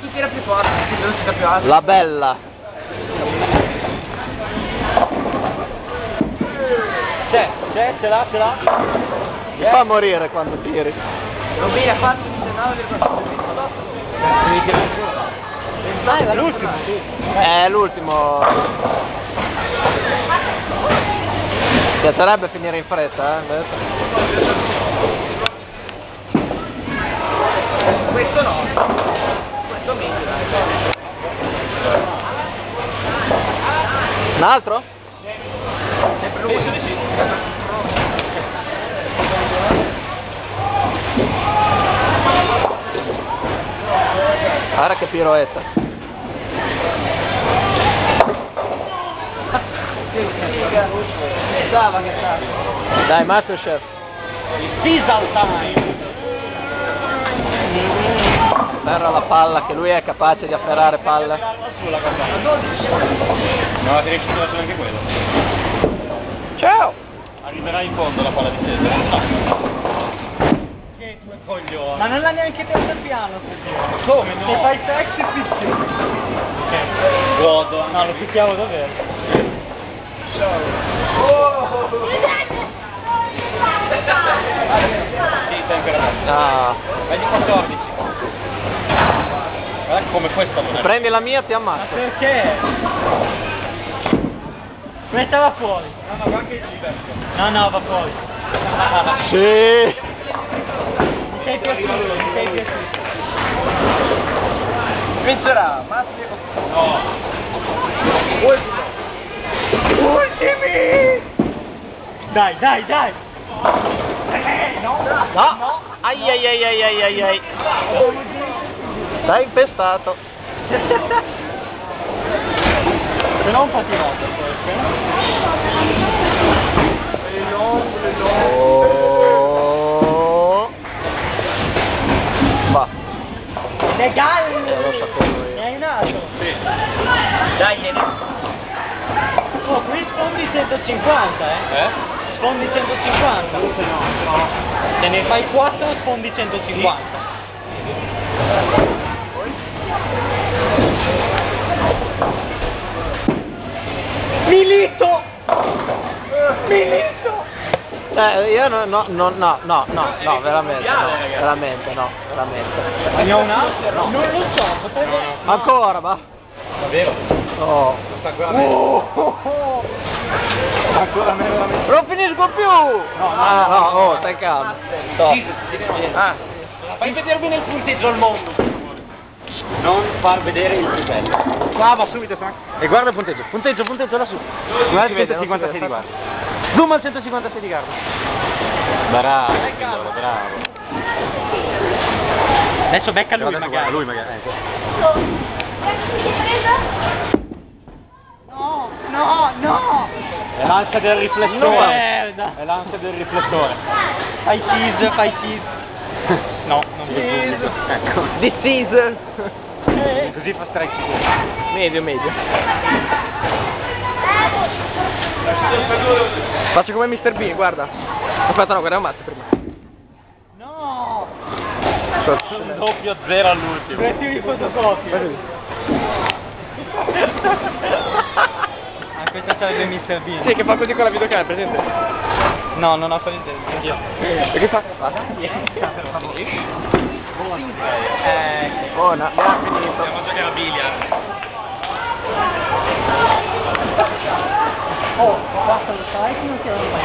tu tira più forte, se non si dà più alto. La bella. Ce l'ha. Ti fa morire quando tiri. Robini ha fatto 19,8. L'ultimo. È l'ultimo. Piacerebbe finire in fretta, invece. Questo no. Questo meglio, dai. Un altro? Sempre lui. Guarda che piroetta. Pensava che stava. Dai, Masterchef. Diesel time. Afferra la palla, che lui è capace di afferrare palle. No, ti riesci a fare anche quello. Ciao! Arriverà in fondo la palla di Cesare. Che due coglioni. Ma non l'ha neanche preso il piano. Come no? Se fai sexy picchi. Godo. No, lo picchiamo davvero. Sì, sempre la Ah. vai di 14. Guarda come questa non è. Prendi la mia, ti ammazzo. Perché? Metteva fuori. No, anche il diverso. No, va fuori. Sì! Mi sei piaciuto. Vincerà, Massimo. No. Ultimi! Dai. No! Ai ai ai ai ai ai ai. Sei infestato. Se non fatti nota. Oh. Va. Legal! Lo sapevo io. Ne hai nato? Sì. Dai, vieni. Oh, qui sfondi 150, Sfondi 150. No. Se ne fai 4 sfondi 150. Milito! Io no, veramente no. Ne ho un altro? No. Non lo so, potrebbe... Ancora, va? Davvero? Oh. Ancora me veramente... Non finisco più! No, stai calmo. Stop. Fai vedere bene il punteggio al mondo. Non far vedere il più bello. Va subito, Frank. E guarda il punteggio lassù. Guarda il il 156 di guarda. Zoom al 156 di guarda. Bravo. Adesso becca lui magari. No! È l'ansia del riflettore. Merda. È l'ansia del riflettore. Fai cheese. No, non cheese. Ecco. This is Così fa strike sicuro. medio. Faccio come Mr. B, guarda. Aspetta, no, guarda un mazzo prima. No! Un doppio 0 all'ultimo. Pretti di fotocopia. Questa sarebbe Mr. Bean. Sì, che fa così con la videocamera, presente? No, non ho fatto niente, anch'io. E che fa? Buona, abbiamo finito. Andiamo a giocare a biliard. Oh, basta lo sai che non ti avevo mai